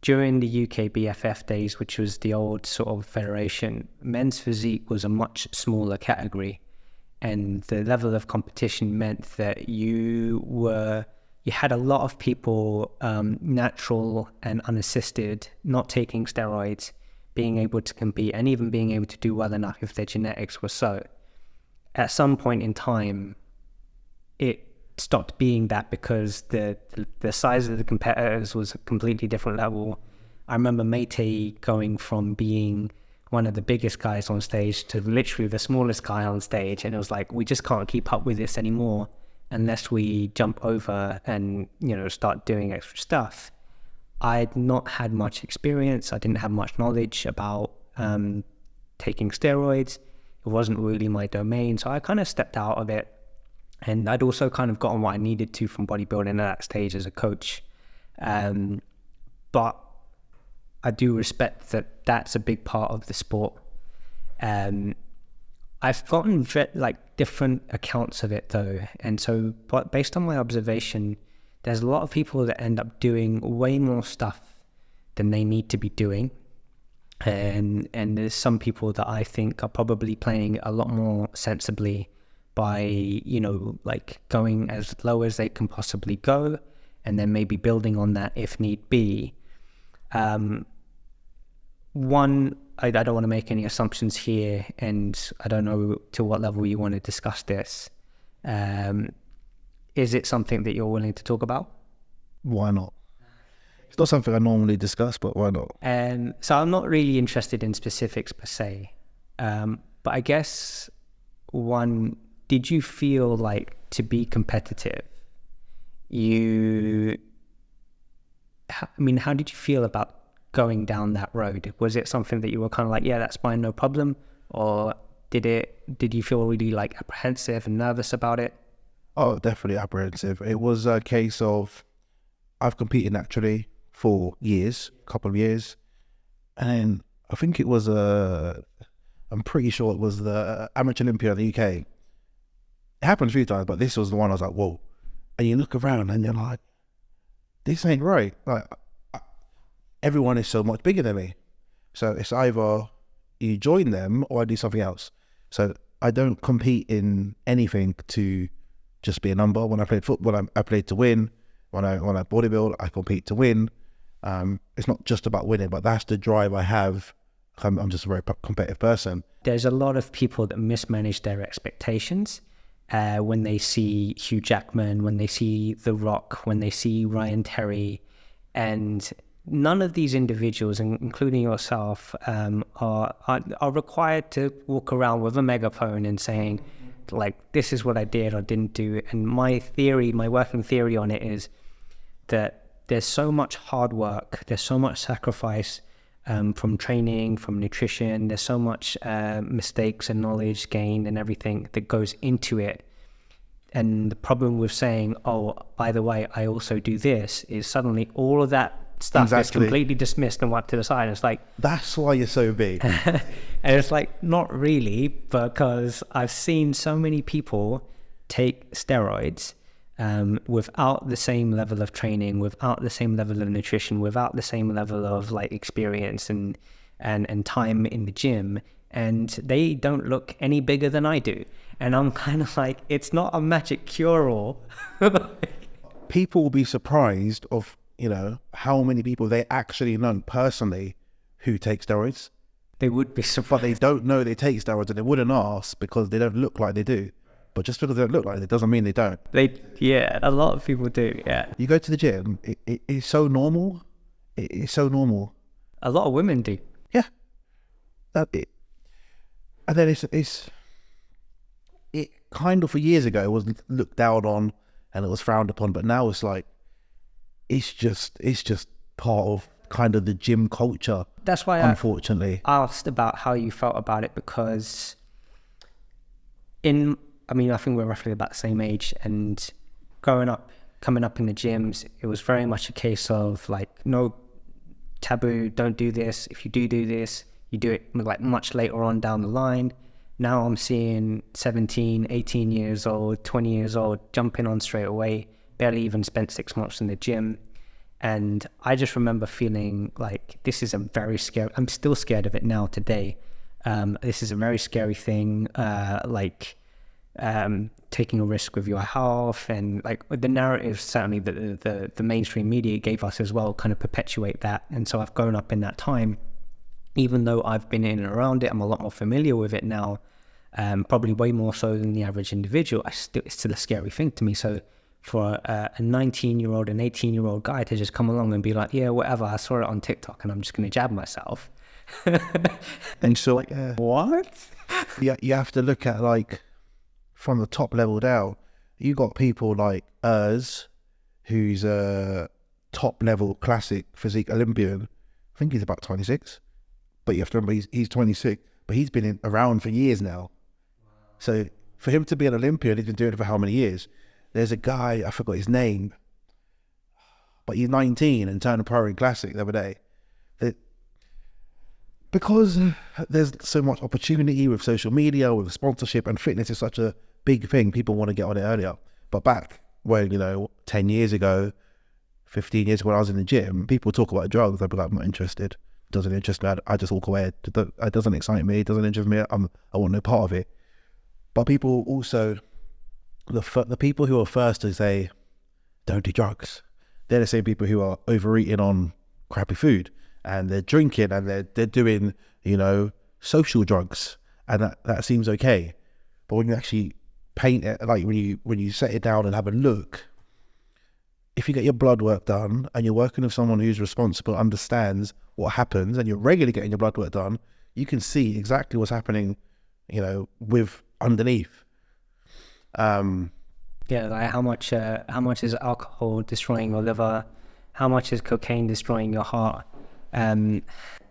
during the UK BFF days, which was the old sort of federation, men's physique was a much smaller category, and the level of competition meant that you had a lot of people, natural and unassisted, not taking steroids, being able to compete, and even being able to do well enough if their genetics were so. At some point in time, it stopped being that because the size of the competitors was a completely different level. I remember Mate going from being one of the biggest guys on stage to literally the smallest guy on stage, and it was like, we just can't keep up with this anymore unless we jump over and start doing extra stuff. I'd not had much experience. I didn't have much knowledge about taking steroids. It wasn't really my domain. So I kind of stepped out of it. And I'd also kind of gotten what I needed to from bodybuilding at that stage as a coach. But I do respect that that's a big part of the sport. I've gotten like different accounts of it though. And so, but based on my observation, there's a lot of people that end up doing way more stuff than they need to be doing. And there's some people that I think are probably playing a lot more sensibly by, you know, like going as low as they can possibly go and then maybe building on that if need be. One, I don't want to make any assumptions here, and I don't know to what level you want to discuss this. Is it something that you're willing to talk about? Why not? It's not something I normally discuss, but why not? So I'm not really interested in specifics per se. But I guess one, did you feel like to be competitive, how did you feel about going down that road? Was it something that you were kind of like, yeah, that's fine, no problem? Or did you feel really like apprehensive and nervous about it? Oh, definitely apprehensive. It was a case of, I've competed naturally for years, a couple of years. And I think it was I'm pretty sure it was the Amateur Olympia in the UK. It happened a few times, but this was the one I was like, whoa. And you look around and you're like, this ain't right. Like, everyone is so much bigger than me. So it's either you join them or I do something else. So I don't compete in anything to just be a number. When I played football, I played to win. When I bodybuild, I compete to win. It's not just about winning, but that's the drive I have. I'm just a very competitive person. There's a lot of people that mismanage their expectations when they see Hugh Jackman, when they see The Rock, when they see Ryan Terry, and none of these individuals, including yourself, are required to walk around with a megaphone and saying, like, this is what I did or didn't do. And my working theory on it is that there's so much hard work, there's so much sacrifice from training, from nutrition, there's so much mistakes and knowledge gained and everything that goes into it. And the problem with saying, oh, by the way, I also do this, is suddenly all of that stuff is completely dismissed and wiped to the side. It's like, that's why you're so big. And it's like, not really, because I've seen so many people take steroids without the same level of training, without the same level of nutrition, without the same level of like experience and time in the gym, and they don't look any bigger than I do. And I'm kind of like, it's not a magic cure-all. People will be surprised of, you know, how many people they actually know personally who take steroids. They would be surprised. But they don't know they take steroids, and they wouldn't ask because they don't look like they do. But just because they don't look like it doesn't mean they don't. Yeah, a lot of people do, yeah. You go to the gym, it's so normal. It's so normal. A lot of women do. Yeah. And then it kind of, for years ago, it was looked down on and it was frowned upon, but now it's like, it's just part of kind of the gym culture. That's why unfortunately I asked about how you felt about it, because I think we're roughly about the same age, and coming up in the gyms, it was very much a case of like, no, taboo, don't do this. If you do this, you do it like much later on down the line. Now I'm seeing 17, 18 years old, 20 years old jumping on straight away, barely even spent 6 months in the gym. And I just remember feeling like this is a very scary, I'm still scared of it now today. This is a very scary thing, taking a risk with your health, and like the narrative certainly that the mainstream media gave us as well kind of perpetuate that. And so I've grown up in that time. Even though I've been in and around it, I'm a lot more familiar with it now, probably way more so than the average individual. It's still a scary thing to me. So for a 19-year-old, an 18-year-old guy to just come along and be like, yeah, whatever, I saw it on TikTok and I'm just going to jab myself. And so like, what? You have to look at like from the top level down. You got people like who's top level classic physique Olympian, I think he's about 26, but you have to remember he's 26, but he's been around for years now. So for him to be an Olympian, he's been doing it for how many years? There's a guy, I forgot his name, but he's 19 and turned pro in classic the other day. Because there's so much opportunity with social media, with sponsorship, and fitness is such a big thing, people want to get on it earlier. But back when, 10 years ago, 15 years ago when I was in the gym, people talk about drugs, I'd be like, I'm not interested. It doesn't interest me. I just walk away. It doesn't excite me. It doesn't interest me. I want no part of it. But people also, the people who are first to say, don't do drugs, they're the same people who are overeating on crappy food, and they're drinking, and they're doing, social drugs, and that seems okay. But when you actually paint it, like when you set it down and have a look, if you get your blood work done and you're working with someone who's responsible, understands what happens, and you're regularly getting your blood work done, you can see exactly what's happening, with underneath. Like how much is alcohol destroying your liver? How much is cocaine destroying your heart? But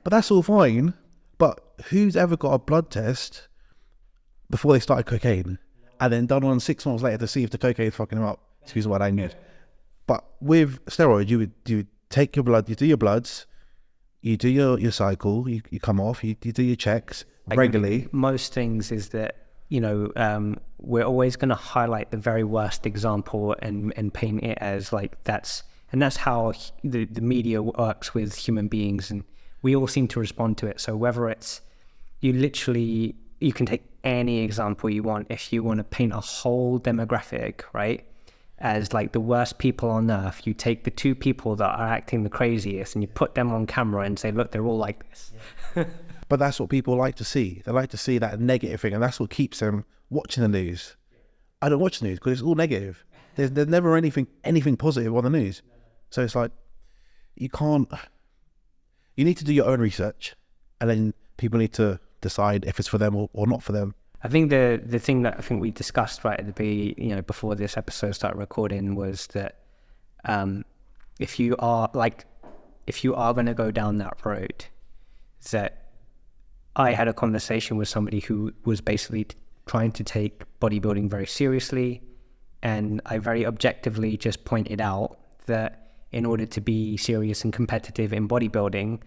that's all fine. But who's ever got a blood test before they started cocaine and then done one 6 months later to see if the cocaine is fucking them up? Excuse what I need. But with steroids, you would take your blood, you do your bloods, you do your cycle, you come off, you do your checks regularly. Most things is that, we're always going to highlight the very worst example and paint it as like that's how the media works with human beings, and we all seem to respond to it. So whether it's, you can take any example you want. If you want to paint a whole demographic, right, as like the worst people on earth, you take the 2 people that are acting the craziest and you put them on camera and say, look, they're all like this. Yeah. But that's what people like to see. They like to see that negative thing, and that's what keeps them watching the news. I don't watch the news because it's all negative. There's never anything positive on the news. So it's like, you need to do your own research, and then people need to decide if it's for them or not for them. I think the thing that I think we discussed right at the beginning, before this episode started recording, was that if you are going to go down that road, that I had a conversation with somebody who was basically trying to take bodybuilding very seriously, and I very objectively just pointed out that in order to be serious and competitive in bodybuilding,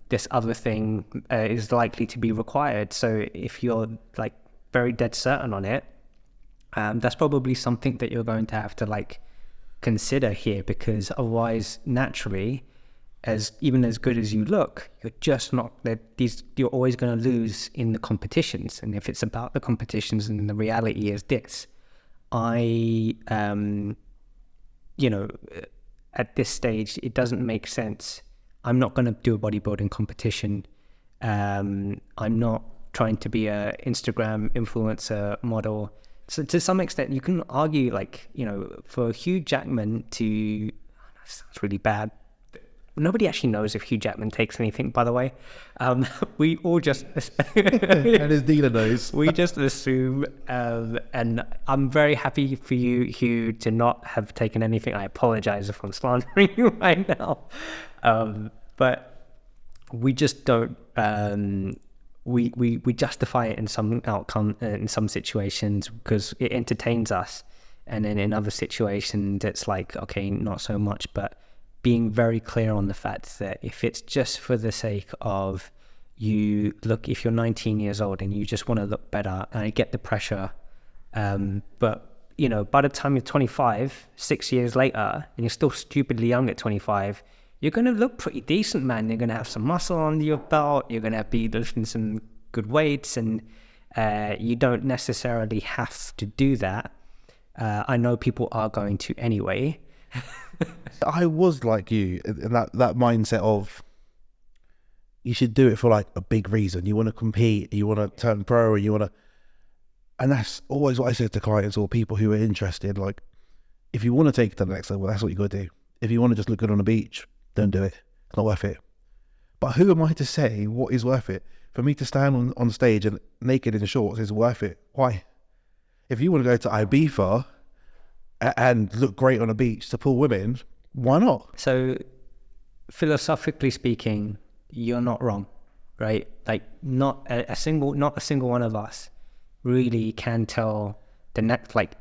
this other thing is likely to be required. So if you're like very dead certain on it, that's probably something that you're going to have to like consider here, because otherwise, naturally, even as good as you look, you're just not. You're always going to lose in the competitions. And if it's about the competitions, and the reality is this, at this stage, it doesn't make sense. I'm not going to do a bodybuilding competition. I'm not trying to be a Instagram influencer model. So to some extent, you can argue, like, for Hugh Jackman to, that sounds really bad. Nobody actually knows if Hugh Jackman takes anything, by the way. We all just... and his dealer knows. We just assume, and I'm very happy for you, Hugh, to not have taken anything. I apologize if I'm slandering you right now. But we just don't... We justify it in some outcome, in some situations, because it entertains us. And then in other situations, it's like, okay, not so much, but... being very clear on the fact that if it's just for the sake of if you're 19 years old and you just want to look better, and I get the pressure, but by the time you're 25, 6 years later, and you're still stupidly young at 25, you're going to look pretty decent, man. You're going to have some muscle under your belt. You're going to be lifting some good weights, and you don't necessarily have to do that. I know people are going to anyway. I was like you in that mindset of you should do it for like a big reason. You want to compete, you want to turn pro, and that's always what I say to clients or people who are interested. Like, if you want to take it to the next level, that's what you got to do. If you want to just look good on the beach, don't do it. It's not worth it. But who am I to say what is worth it? For me to stand on stage and naked in shorts is worth it. Why? If you want to go to Ibiza and look great on a beach to pull women, Why not? So philosophically speaking, you're not wrong, right? Like not a single one of us really can tell the next, like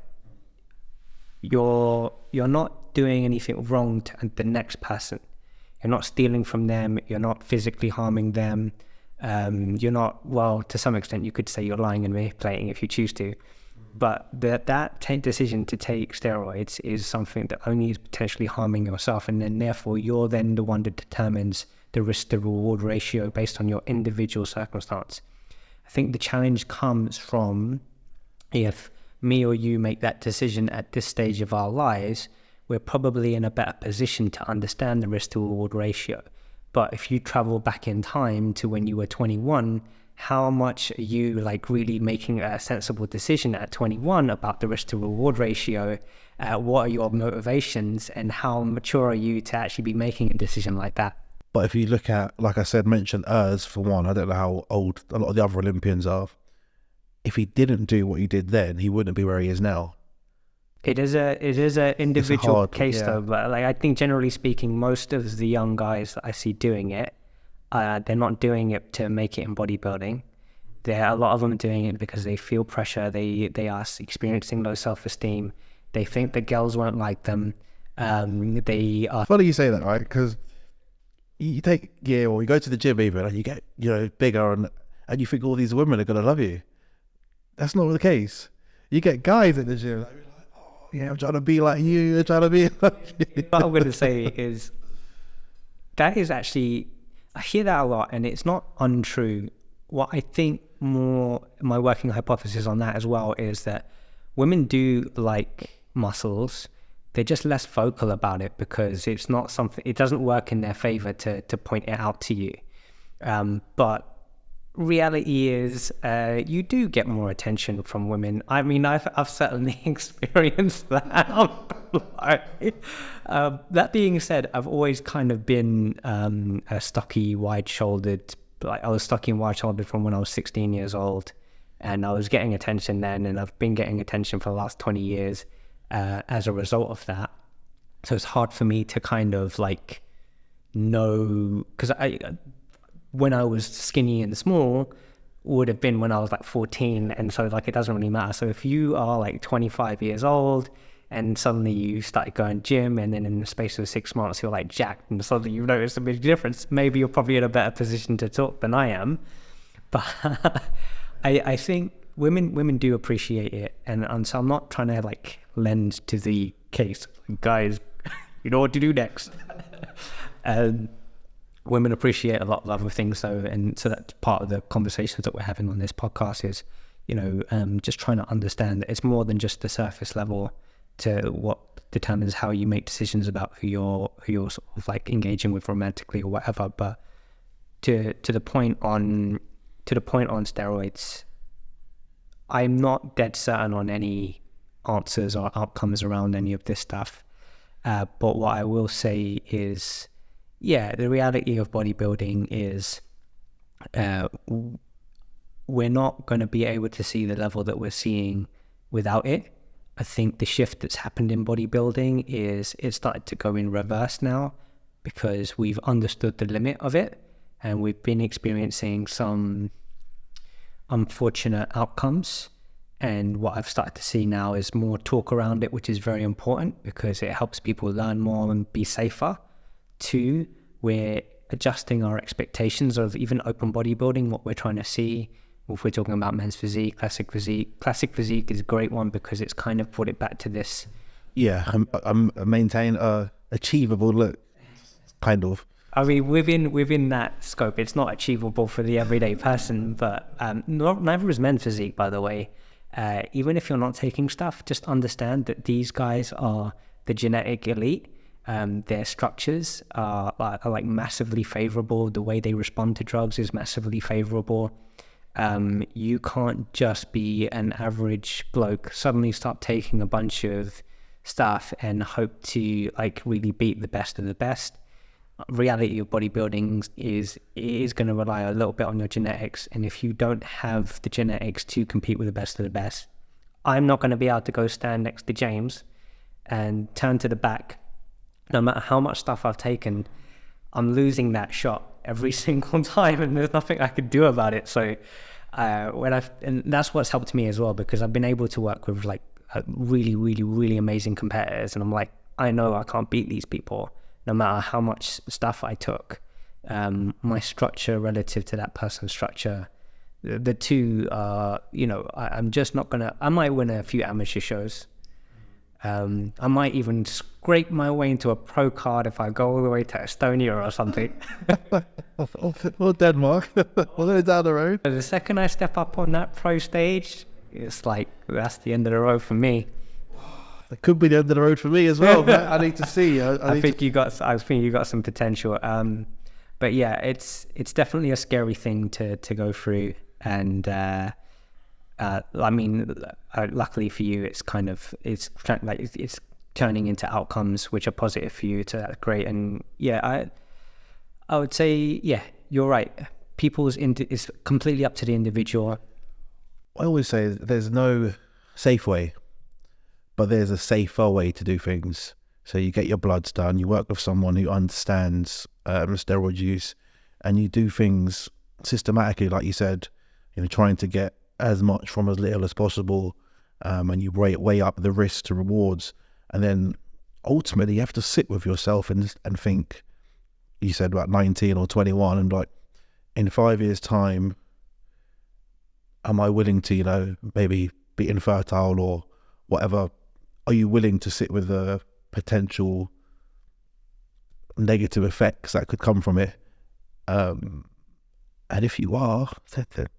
you're not doing anything wrong to the next person. You're not stealing from them. You're not physically harming them. You're not, well, to some extent you could say you're lying and manipulating if you choose to. But that decision to take steroids is something that only is potentially harming yourself, and then therefore you're then the one that determines the risk to reward ratio based on your individual circumstance. I think the challenge comes from if me or you make that decision at this stage of our lives, we're probably in a better position to understand the risk to reward ratio. But if you travel back in time to when you were 21, how much are you like really making a sensible decision at 21 about the risk to reward ratio? What are your motivations, and how mature are you to actually be making a decision like that? But if you look at, like I said, mentioned Urs for one, I don't know how old a lot of the other Olympians are. If he didn't do what he did then, he wouldn't be where he is now. It is a individual case yeah. though, but like I think generally speaking, most of the young guys that I see doing it, they're not doing it to make it in bodybuilding. A lot of them doing it because they feel pressure. They are experiencing low self-esteem. They think the girls won't like them. They are. Funny you say that, right? Because you or you go to the gym even, and you get bigger, and you think all these women are gonna love you. That's not the case. You get guys at the gym like, oh yeah, I'm trying to be like you. I'm trying to be like you. What I'm gonna say is that is actually, I hear that a lot, and it's not untrue. What I think more, my working hypothesis on that as well, is that women do like muscles. They're just less vocal about it because it's not something, it doesn't work in their favor to point it out to you. But reality is, you do get more attention from women. I mean, I've certainly experienced that. That being said, I've always kind of been a stocky, wide-shouldered. Like I was stocky and wide-shouldered from when I was 16 years old, and I was getting attention then, and I've been getting attention for the last 20 years as a result of that. So it's hard for me to kind of like know, because when I was skinny and small would have been when I was like 14, and so like it doesn't really matter. So if you are like 25 years old and suddenly you started going gym, and then in the space of 6 months you're like jacked, and suddenly you notice a big difference, maybe you're probably in a better position to talk than I am. But I think women do appreciate it, and so I'm not trying to like lend to the case, guys, you know what to do next. Women appreciate a lot of other things though, and so that's part of the conversations that we're having on this podcast is, just trying to understand that it's more than just the surface level to what determines how you make decisions about who you're sort of like engaging with romantically or whatever. But to the point on steroids, I'm not dead certain on any answers or outcomes around any of this stuff. But what I will say is, the reality of bodybuilding is we're not going to be able to see the level that we're seeing without it. I think the shift that's happened in bodybuilding is it's started to go in reverse now, because we've understood the limit of it, and we've been experiencing some unfortunate outcomes. And what I've started to see now is more talk around it, which is very important because it helps people learn more and be safer. 2, we're adjusting our expectations of even open bodybuilding, what we're trying to see. If we're talking about men's physique, classic physique is a great one because it's kind of brought it back to this. Yeah, I'm maintain a achievable look, kind of. I mean, within that scope, it's not achievable for the everyday person, but neither is men's physique, by the way. Even if you're not taking stuff, just understand that these guys are the genetic elite. Their structures are like massively favorable. The way they respond to drugs is massively favorable. You can't just be an average bloke, suddenly start taking a bunch of stuff and hope to like really beat the best of the best. Reality of bodybuilding is going to rely a little bit on your genetics, and if you don't have the genetics to compete with the best of the best, I'm not going to be able to go stand next to James and turn to the back no matter how much stuff I've taken, I'm losing that shot every single time, and there's nothing I could do about it. So and that's what's helped me as well, because I've been able to work with like really, really, really amazing competitors, and I'm like, I know I can't beat these people no matter how much stuff I took. My structure relative to that person's structure, the two are, I'm just not gonna, I might win a few amateur shows. I might even scrape my way into a pro card if I go all the way to Estonia or something. Or Denmark, or they're down the road. The second I step up on that pro stage, it's like, that's the end of the road for me. It could be the end of the road for me as well. I need to see. I think you got some potential. But yeah, it's definitely a scary thing to go through, and I mean, luckily for you, it's turning into outcomes which are positive for you. So that's great. And yeah, I would say, yeah, you're right. It's completely up to the individual. I always say there's no safe way, but there's a safer way to do things. So you get your bloods done, you work with someone who understands steroid use, and you do things systematically, like you said, trying to get as much from as little as possible, and you weigh up the risks to rewards, and then ultimately you have to sit with yourself and think. You said about 19 or 21, and like, in 5 years' time, am I willing to, maybe be infertile or whatever? Are you willing to sit with the potential negative effects that could come from it? And if you are,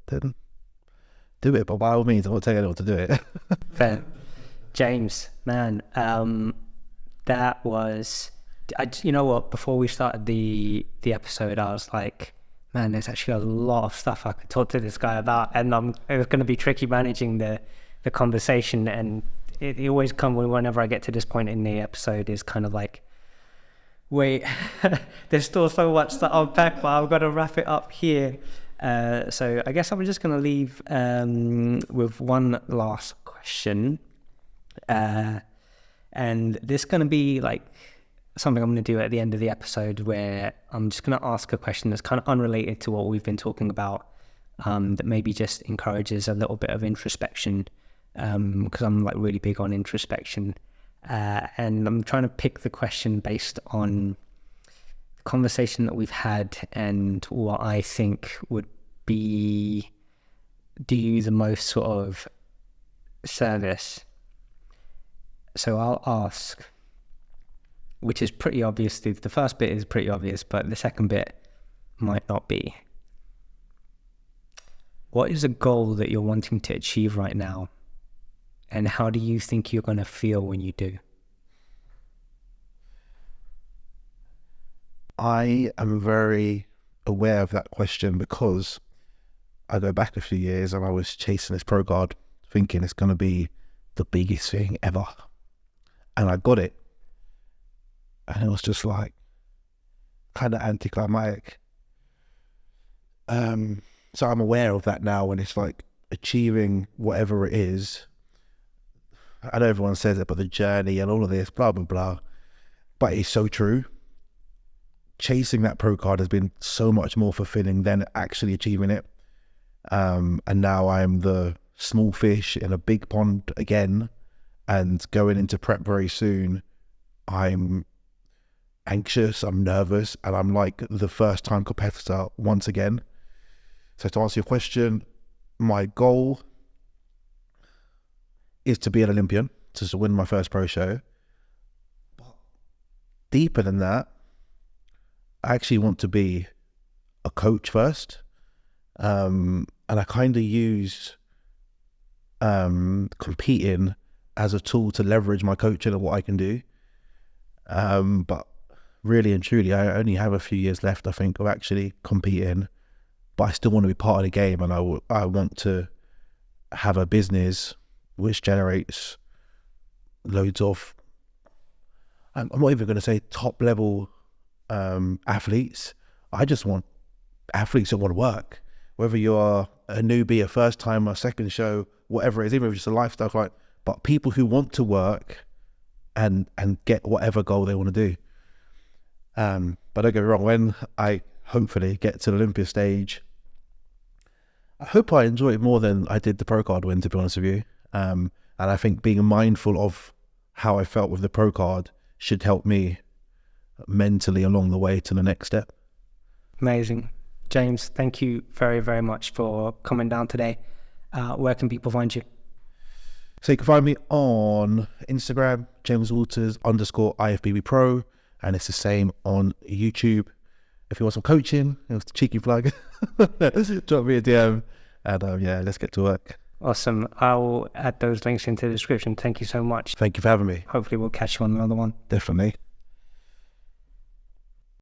then do it. But by all means, I'm not telling anyone to do it. Fair. James, man, that was... you know what? Before we started the episode, I was like, man, there's actually a lot of stuff I could talk to this guy about, and it was going to be tricky managing the conversation. And it always comes whenever I get to this point in the episode, is kind of like, wait, there's still so much to unpack, but I've got to wrap it up here. So I guess I'm just going to leave with one last question, and this is going to be like something I'm going to do at the end of the episode, where I'm just going to ask a question that's kind of unrelated to what we've been talking about, that maybe just encourages a little bit of introspection, because I'm like really big on introspection, and I'm trying to pick the question based on the conversation that we've had and what I think would do you the most sort of service. So I'll ask, which is pretty obvious. The first bit is pretty obvious, but the second bit might not be. What is a goal that you're wanting to achieve right now? And how do you think you're going to feel when you do? I am very aware of that question, because I go back a few years and I was chasing this pro card thinking it's going to be the biggest thing ever. And I got it. And it was just like kind of anticlimactic. So I'm aware of that now, when it's like achieving whatever it is. I know everyone says it, but the journey and all of this, blah, blah, blah. But it's so true. Chasing that pro card has been so much more fulfilling than actually achieving it. And now I'm the small fish in a big pond again, and going into prep very soon. I'm anxious, I'm nervous, and I'm like the first time competitor once again. So to answer your question, my goal is to be an Olympian, to win my first pro show. But deeper than that, I actually want to be a coach first. And I kind of use competing as a tool to leverage my coaching and what I can do. But really and truly, I only have a few years left, I think, of actually competing. But I still want to be part of the game, and I want to have a business which generates loads of, I'm not even going to say top level athletes. I just want athletes that want to work. Whether you're a newbie, a first timer, second show, whatever it is, even if it's just a lifestyle, right? But people who want to work and get whatever goal they want to do. But don't get me wrong, when I hopefully get to the Olympia stage, I hope I enjoy it more than I did the pro card win, to be honest with you. And I think being mindful of how I felt with the pro card should help me mentally along the way to the next step. Amazing. James, thank you very, very much for coming down today. Where can people find you? So you can find me on Instagram, JamesWalters_IFBB Pro, and it's the same on YouTube. If you want some coaching, it was a cheeky plug. Drop me a DM, and yeah, let's get to work. Awesome. I'll add those links into the description. Thank you so much. Thank you for having me. Hopefully we'll catch you on another one. Definitely.